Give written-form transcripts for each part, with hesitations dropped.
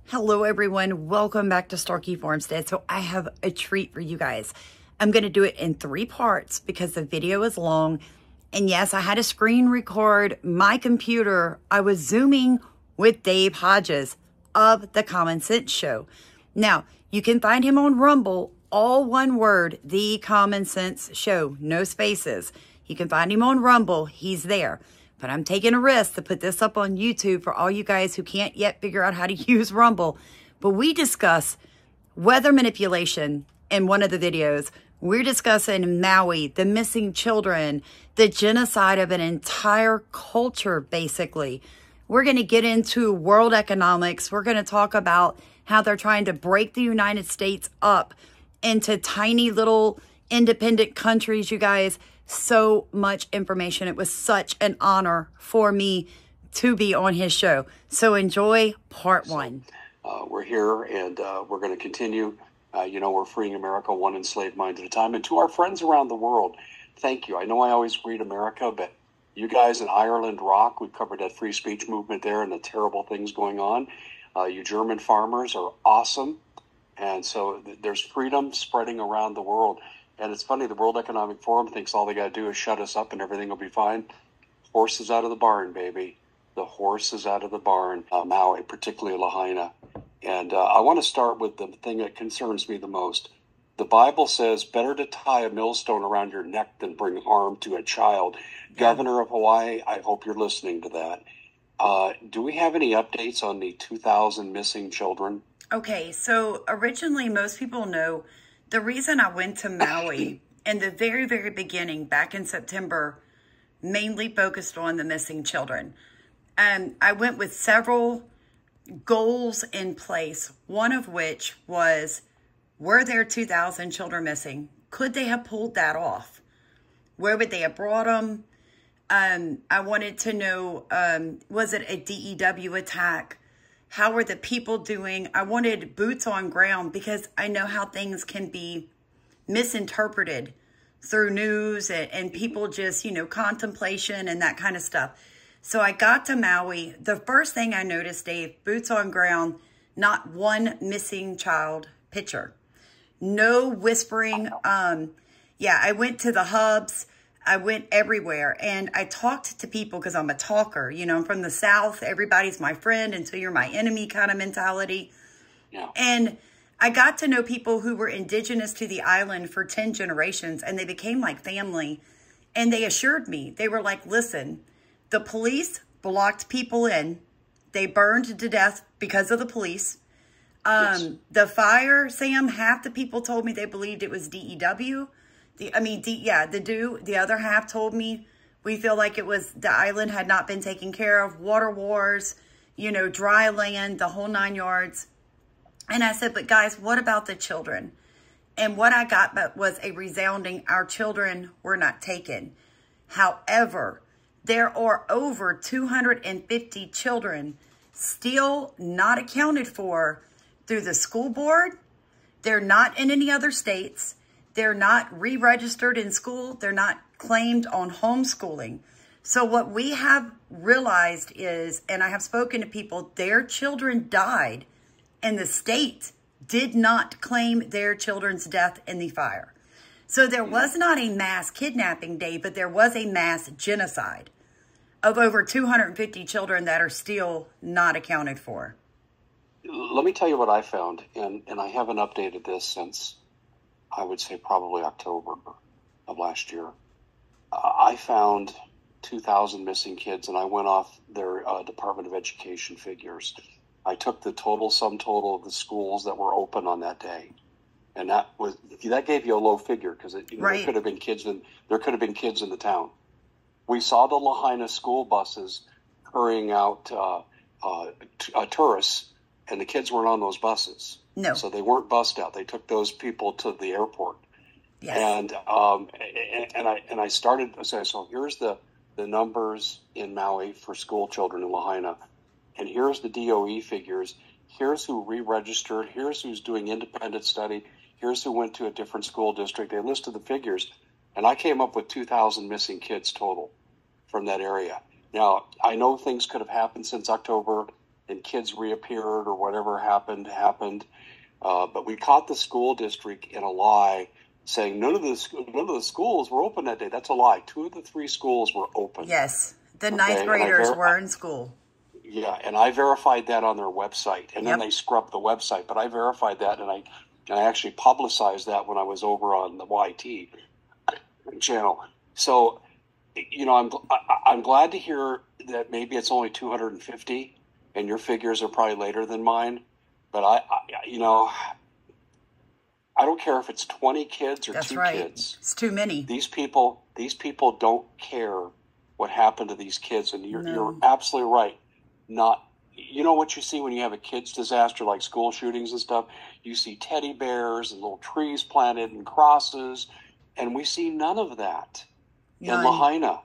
Hello everyone, welcome back to Starkey Farmstead. So I have a treat for you guys. I'm going to do it in 3 parts because the video is long. And yes, I had to screen record my computer. I was Zooming with Dave Hodges of The Common Sense Show. Now, you can find him on Rumble, all one word, The Common Sense Show, no spaces. You can find him on Rumble, he's there. But I'm taking a risk to put this up on YouTube for all you guys who can't yet figure out how to use Rumble. But we discuss weather manipulation in one of the videos. We're discussing Maui, the missing children, the genocide of an entire culture, basically. We're going to get into world economics. We're going to talk about how they're trying to break the United States up into tiny little independent countries, you guys. So much information. It was such an honor for me to be on his show. So enjoy part 1. We're here and we're going to continue. We're freeing America one enslaved mind at a time. And to our friends around the world, thank you. I know I always read America, but you guys in Ireland rock. We've covered that free speech movement there and the terrible things going on. You German farmers are awesome. And so there's freedom spreading around the world. And it's funny, the World Economic Forum thinks all they got to do is shut us up and everything will be fine. Horse is out of the barn, baby. The horse is out of the barn. Maui, particularly Lahaina. And I want to start with the thing that concerns me the most. The Bible says, better to tie a millstone around your neck than bring harm to a child. Yeah. Governor of Hawaii, I hope you're listening to that. Do we have any updates on the 2,000 missing children? Okay, so originally most people know the reason I went to Maui in the very, very beginning, back in September, mainly focused on the missing children. I went with several goals in place, one of which was, were there 2,000 children missing? Could they have pulled that off? Where would they have brought them? I wanted to know, was it a DEW attack? How were the people doing? I wanted boots on ground because I know how things can be misinterpreted through news and people just, contemplation and that kind of stuff. So I got to Maui. The first thing I noticed, Dave, boots on ground, not one missing child picture. No whispering. I went to the hubs. I went everywhere and I talked to people because I'm a talker. I'm from the South. Everybody's my friend until you're my enemy kind of mentality. Yeah. And I got to know people who were indigenous to the island for 10 generations and they became like family. And they assured me, they were like, listen, the police blocked people in. They burned to death because of the police. Yes. The fire, Sam, half the people told me they believed it was DEW. The other half told me we feel like it was the island had not been taken care of, water wars, dry land, the whole 9 yards. And I said, but guys, what about the children? And what I got was a resounding, our children were not taken. However, there are over 250 children still not accounted for through the school board. They're not in any other states. They're not re-registered in school. They're not claimed on homeschooling. So what we have realized is, and I have spoken to people, their children died and the state did not claim their children's death in the fire. So there was not a mass kidnapping day, but there was a mass genocide of over 250 children that are still not accounted for. Let me tell you what I found, and I haven't updated this since I would say probably October of last year. I found 2,000 missing kids, and I went off their Department of Education figures. I took the sum total of the schools that were open on that day, and that gave you a low figure because right. There could have been kids in the town. We saw the Lahaina school buses hurrying out tourists, and the kids weren't on those buses. No. So they weren't bussed out. They took those people to the airport. Yes. And I started to say, so here's the numbers in Maui for school children in Lahaina. And here's the DOE figures. Here's who re-registered. Here's who's doing independent study. Here's who went to a different school district. They listed the figures. And I came up with 2,000 missing kids total from that area. Now, I know things could have happened since October. and kids reappeared or whatever happened. But we caught the school district in a lie, saying none of the schools were open that day. That's a lie. 2 of the 3 schools were open. Yes, the ninth graders were in school. Yeah, and I verified that on their website, and then Yep. they scrubbed the website. But I verified that, and I actually publicized that when I was over on the YT channel. So, you know, I'm glad to hear that maybe it's only 250, and your figures are probably later than mine. But I don't care if it's 20 kids or That's 2 right. kids. It's too many. These people don't care what happened to these kids, and you're absolutely right. You know what you see when you have a kids disaster like school shootings and stuff? You see teddy bears and little trees planted and crosses, and we see none of that in Lahaina.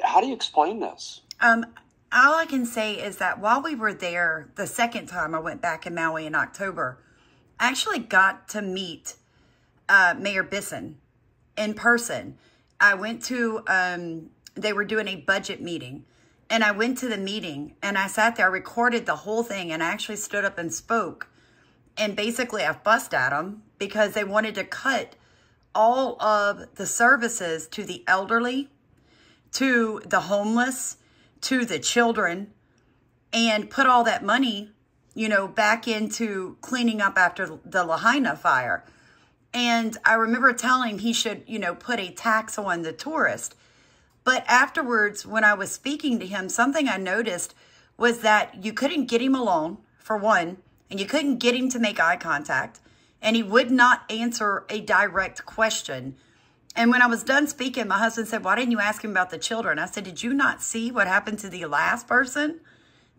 How do you explain this? All I can say is that while we were there, the second time I went back in Maui in October, I actually got to meet Mayor Bisson in person. I went to, they were doing a budget meeting, and I went to the meeting, and I sat there, I recorded the whole thing, and I actually stood up and spoke. And basically, I fussed at them because they wanted to cut all of the services to the elderly, to the homeless, to the children, and put all that money, you know, back into cleaning up after the Lahaina fire. And I remember telling him he should, you know, put a tax on the tourist. But afterwards, when I was speaking to him, something I noticed was that you couldn't get him alone, for one, and you couldn't get him to make eye contact, and he would not answer a direct question. And when I was done speaking, my husband said, "Why didn't you ask him about the children?" I said, "Did you not see what happened to the last person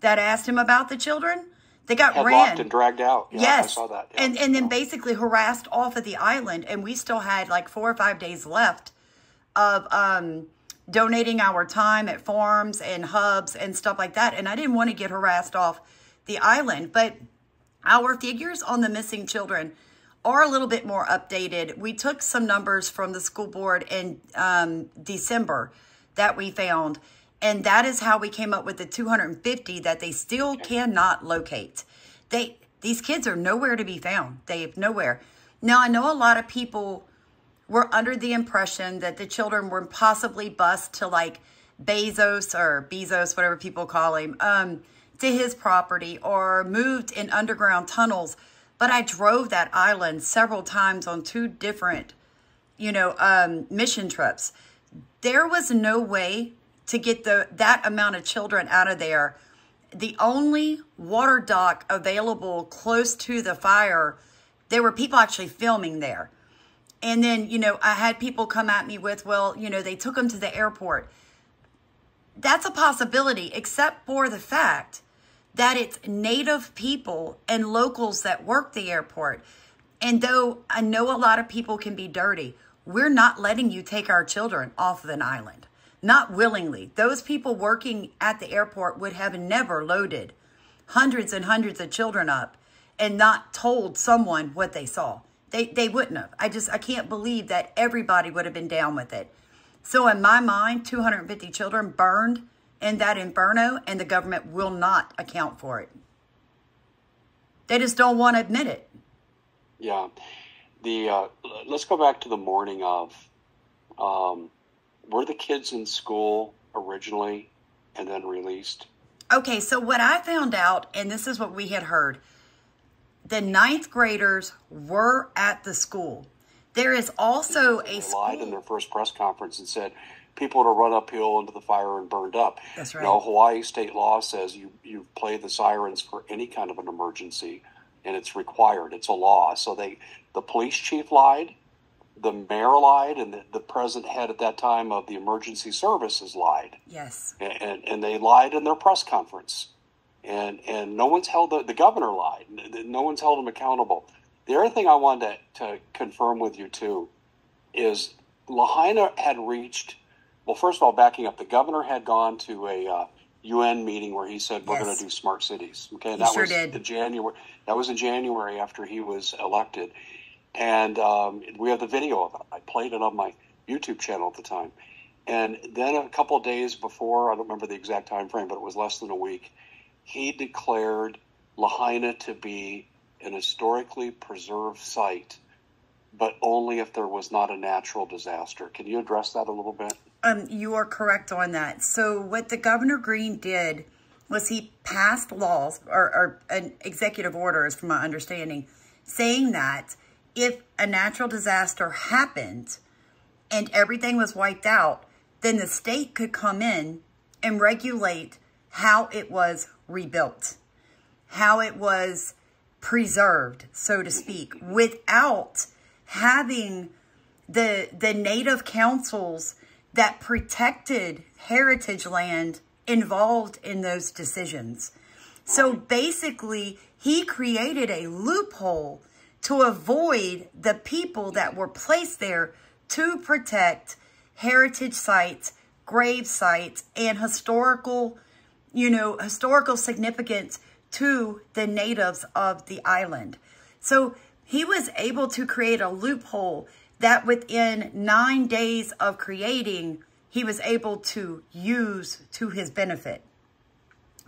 that asked him about the children? They got Headlocked and dragged out. Yeah, yes. I saw that. Yeah. And then basically harassed off of the island. And we still had like 4 or 5 days left of donating our time at farms and hubs and stuff like that. And I didn't want to get harassed off the island. But our figures on the missing children are a little bit more updated. We took some numbers from the school board in December that we found. And that is how we came up with the 250 that they still cannot locate. These kids are nowhere to be found. They've nowhere. Now, I know a lot of people were under the impression that the children were possibly bused to like Bezos, whatever people call him, to his property or moved in underground tunnels. But I drove that island several times on 2 different, mission trips. There was no way to get that amount of children out of there. The only water dock available close to the fire, there were people actually filming there. And then, I had people come at me with, well, they took them to the airport. That's a possibility, except for the fact that it's native people and locals that work the airport. And though I know a lot of people can be dirty, we're not letting you take our children off of an island. Not willingly. Those people working at the airport would have never loaded hundreds and hundreds of children up and not told someone what they saw. They wouldn't have. I can't believe that everybody would have been down with it. So in my mind, 250 children burned in that inferno, and the government will not account for it. They just don't want to admit it. Yeah. Let's go back to the morning of, were the kids in school originally and then released? Okay, so what I found out, and this is what we had heard, the 9th graders were at the school. There is also a school. They lied in their first press conference and said people would have run uphill into the fire and burned up. That's right. Hawaii state law says you play the sirens for any kind of an emergency, and it's required. It's a law. So the police chief lied, the mayor lied, and the president head at that time of the emergency services lied. Yes. And they lied in their press conference. And no one's held, the governor lied. No one's held him accountable. The other thing I wanted to confirm with you, too, is Lahaina had reached, well, first of all, backing up, the governor had gone to a UN meeting where he said, we're going to do smart cities. Okay, he sure did. That was in January after he was elected. And we have the video of it. I played it on my YouTube channel at the time. And then a couple of days before, I don't remember the exact time frame, but it was less than a week, he declared Lahaina to be an historically preserved site, but only if there was not a natural disaster. Can you address that a little bit? You are correct on that. So what the Governor Green did was he passed laws or executive orders, from my understanding, saying that if a natural disaster happened and everything was wiped out, then the state could come in and regulate how it was rebuilt, how it was preserved, so to speak, without having the native councils that protected heritage land involved in those decisions. So basically, he created a loophole to avoid the people that were placed there to protect heritage sites, grave sites, and historical significance to the natives of the island. So he was able to create a loophole that within 9 days of creating, he was able to use to his benefit.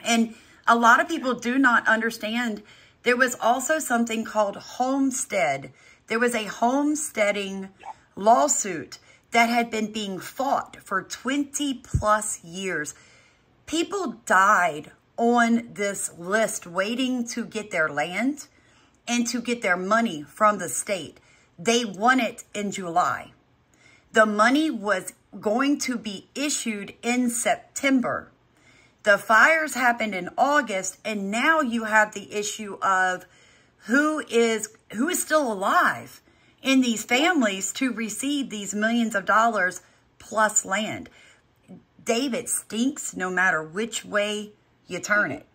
And a lot of people do not understand there was also something called homestead. There was a homesteading lawsuit that had been being fought for 20 plus years. People died on this list waiting to get their land and to get their money from the state. They won it in July. The money was going to be issued in September. The fires happened in August, and now you have the issue of who is still alive in these families to receive these millions of dollars plus land. David, stinks no matter which way you turn it.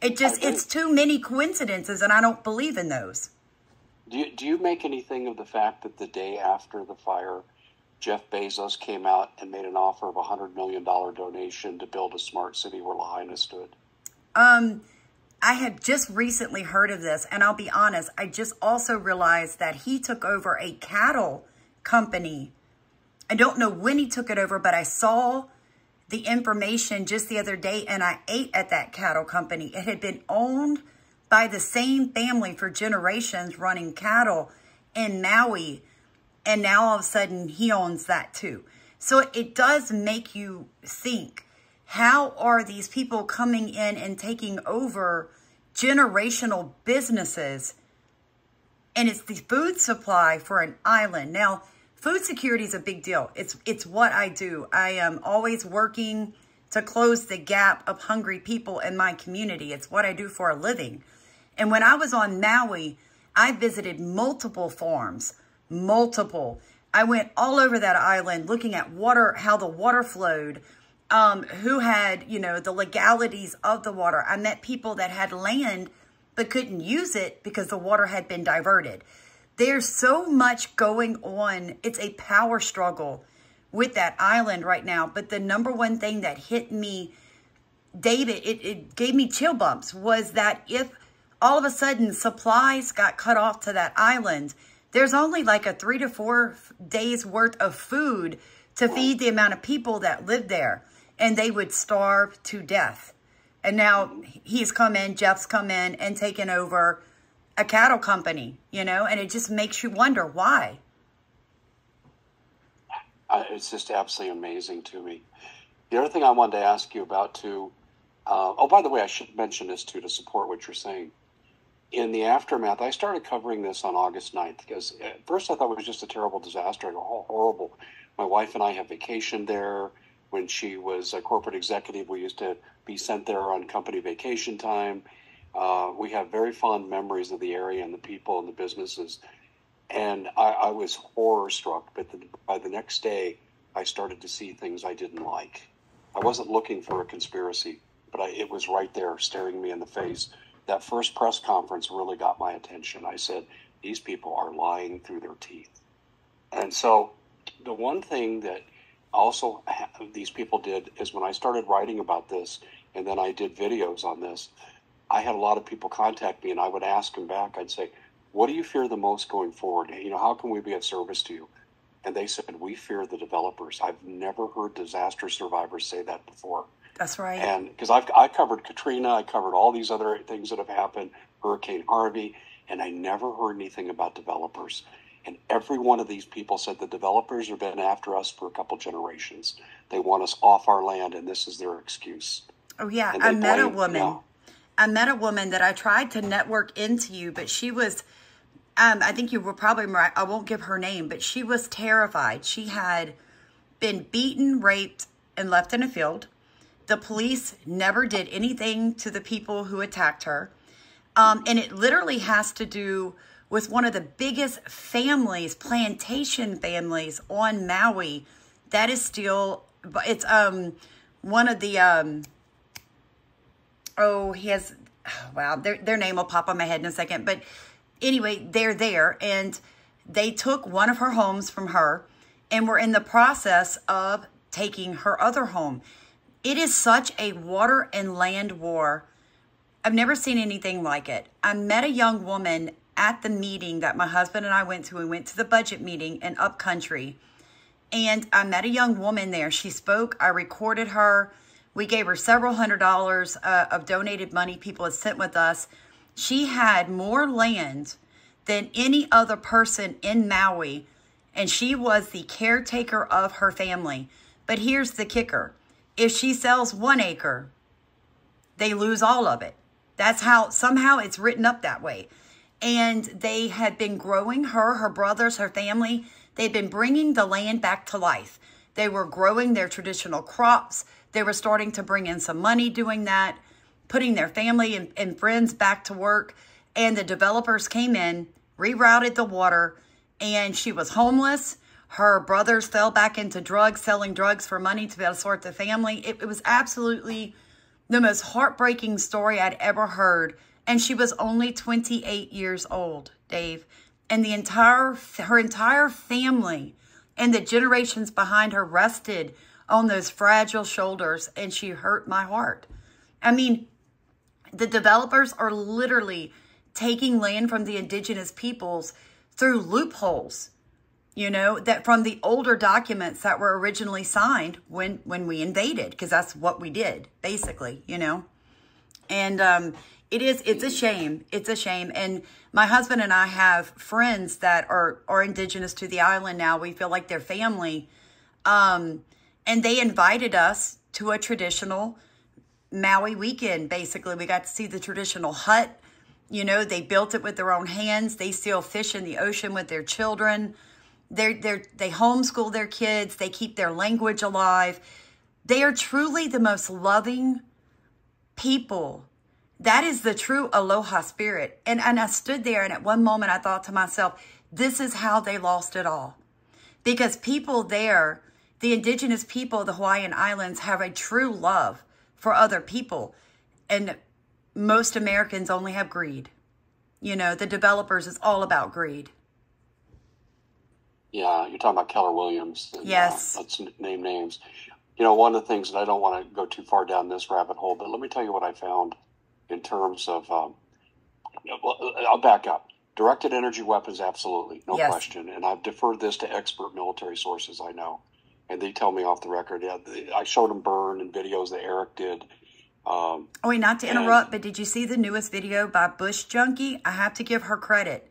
It's too many coincidences, and I don't believe in those. Do you make anything of the fact that the day after the fire, Jeff Bezos came out and made an offer of $100 million donation to build a smart city where Lahaina stood? I had just recently heard of this, and I'll be honest, I just also realized that he took over a cattle company. I don't know when he took it over, but I saw the information just the other day, and I ate at that cattle company. It had been owned by the same family for generations, running cattle in Maui, and now all of a sudden he owns that too. So it does make you think, how are these people coming in and taking over generational businesses? And it's the food supply for an island. Now, food security is a big deal. It's what I do. I am always working to close the gap of hungry people in my community. It's what I do for a living. And when I was on Maui, I visited multiple farms, multiple. I went all over that island looking at water, how the water flowed, who had, the legalities of the water. I met people that had land but couldn't use it because the water had been diverted. There's so much going on. It's a power struggle with that island right now. But the number one thing that hit me, David, it gave me chill bumps, was that if all of a sudden supplies got cut off to that island, there's only like a 3 to 4 days worth of food to feed the amount of people that live there, and they would starve to death. And now he's come in, Jeff's come in and taken over a cattle company, and it just makes you wonder why. It's just absolutely amazing to me. The other thing I wanted to ask you about too, by the way, I should mention this too to support what you're saying. In the aftermath, I started covering this on August 9th because at first I thought it was just a terrible disaster. I go, oh, horrible. My wife and I have vacationed there. When she was a corporate executive, we used to be sent there on company vacation time. We have very fond memories of the area and the people and the businesses. And I was horror struck. But by the next day, I started to see things I didn't like. I wasn't looking for a conspiracy, but it was right there staring me in the face. That first press conference really got my attention. I said, these people are lying through their teeth. And so the one thing that also these people did is when I started writing about this, and then I did videos on this, I had a lot of people contact me, and I would ask them back. I'd say, what do you fear the most going forward? How can we be of service to you? And they said, we fear the developers. I've never heard disaster survivors say that before. That's right. And because I covered Katrina, I covered all these other things that have happened, Hurricane Harvey, and I never heard anything about developers. And every one of these people said the developers have been after us for a couple generations. They want us off our land, and this is their excuse. Oh, yeah. And I met a woman. Yeah. I met a woman that I tried to network into you, but she was, I think you were probably right. I won't give her name, but she was terrified. She had been beaten, raped, and left in a field. The police never did anything to the people who attacked her. And it literally has to do with one of the biggest families, plantation families on Maui. That is still, it's one of the, their name will pop on my head in a second. But anyway, they're there, and they took one of her homes from her and were in the process of taking her other home. It is such a water and land war. I've never seen anything like it. I met a young woman at the meeting that my husband and I went to. We went to the budget meeting in Upcountry, and I met a young woman there. She spoke. I recorded her. We gave her several $100s of donated money people had sent with us. She had more land than any other person in Maui, and she was the caretaker of her family. But here's the kicker. If she sells 1 acre, they lose all of it. That's how, somehow it's written up that way. And they had been growing her brothers, her family. They'd been bringing the land back to life. They were growing their traditional crops. They were starting to bring in some money doing that, putting their family and friends back to work. And the developers came in, rerouted the water, and she was homeless. Her brothers fell back into drugs, selling drugs for money to be able to support the family. It was absolutely the most heartbreaking story I'd ever heard. And she was only 28 years old, Dave. And her entire family and the generations behind her rested on those fragile shoulders, and she hurt my heart. I mean, the developers are literally taking land from the indigenous peoples through loopholes, that from the older documents that were originally signed when we invaded, because that's what we did, basically, And it's a shame. It's a shame. And my husband and I have friends that are indigenous to the island now. We feel like they're family. And they invited us to a traditional Maui weekend, basically. We got to see the traditional hut. They built it with their own hands. They still fish in the ocean with their children. They homeschool their kids. They keep their language alive. They are truly the most loving people. That is the true aloha spirit. And I stood there, and at one moment I thought to myself, this is how they lost it all. Because people there, the indigenous people of the Hawaiian Islands, have a true love for other people. And most Americans only have greed. The developers is all about greed. Yeah, you're talking about Keller Williams. And, yes. Let's name names. One of the things that I don't want to go too far down this rabbit hole, but let me tell you what I found in terms of, I'll back up. Directed energy weapons, absolutely, no question. And I've deferred this to expert military sources I know. And they tell me off the record. Yeah, I showed them burn and videos that Eric did. Not to interrupt, but did you see the newest video by Bush Junkie? I have to give her credit.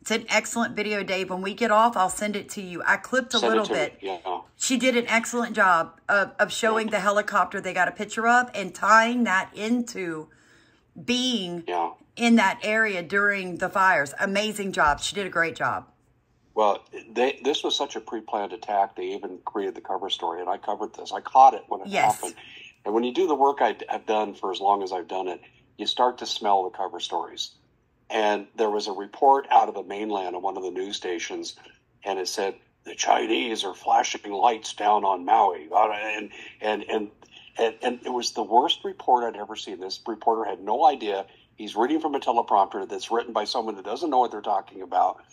It's an excellent video, Dave. When we get off, I'll send it to you. I clipped a little bit. Yeah. She did an excellent job of showing the helicopter they got a picture of and tying that into being in that area during the fires. Amazing job. She did a great job. Well, this was such a pre-planned attack. They even created the cover story, and I covered this. I caught it when it happened. And when you do the work I've done for as long as I've done it, you start to smell the cover stories. And there was a report out of the mainland on one of the news stations, and it said, the Chinese are flashing lights down on Maui. And it was the worst report I'd ever seen. This reporter had no idea. He's reading from a teleprompter that's written by someone that doesn't know what they're talking about.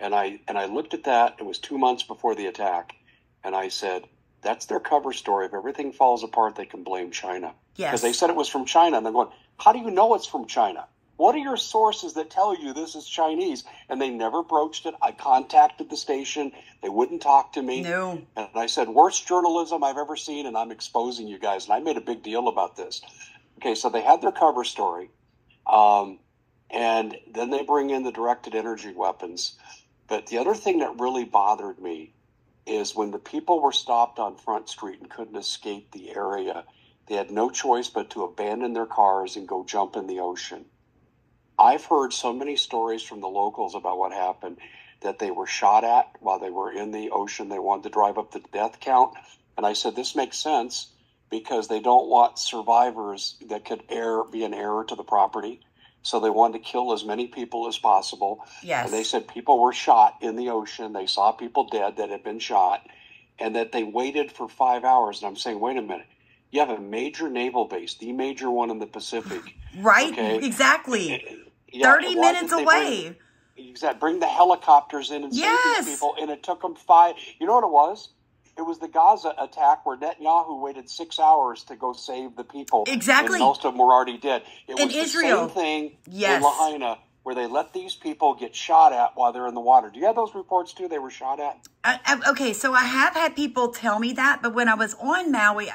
And I looked at that. It was 2 months before the attack. And I said, that's their cover story. If everything falls apart, they can blame China. Yes. Because they said it was from China. And they're going, how do you know it's from China? What are your sources that tell you this is Chinese? And they never broached it. I contacted the station. They wouldn't talk to me. No. And I said, worst journalism I've ever seen, and I'm exposing you guys. And I made a big deal about this. Okay, so they had their cover story. And then they bring in the directed energy weapons. But the other thing that really bothered me is when the people were stopped on Front Street and couldn't escape the area, they had no choice but to abandon their cars and go jump in the ocean. I've heard so many stories from the locals about what happened, that they were shot at while they were in the ocean. They wanted to drive up the death count. And I said, this makes sense because they don't want survivors that could be an heir to the property. So they wanted to kill as many people as possible. Yes. And they said people were shot in the ocean. They saw people dead that had been shot, and that they waited for 5 hours. And I'm saying, wait a minute. You have a major naval base, the major one in the Pacific. Right, okay? Exactly. Yeah, 30 minutes away. Bring the helicopters in and save these people. And it took them 5. You know what it was? It was the Gaza attack where Netanyahu waited 6 hours to go save the people. Exactly. And most of them were already dead. It was Israel. The same thing Yes. in Lahaina, where they let these people get shot at while they're in the water. Do you have those reports too? They were shot at? Okay, so I have had people tell me that, but when I was on Maui,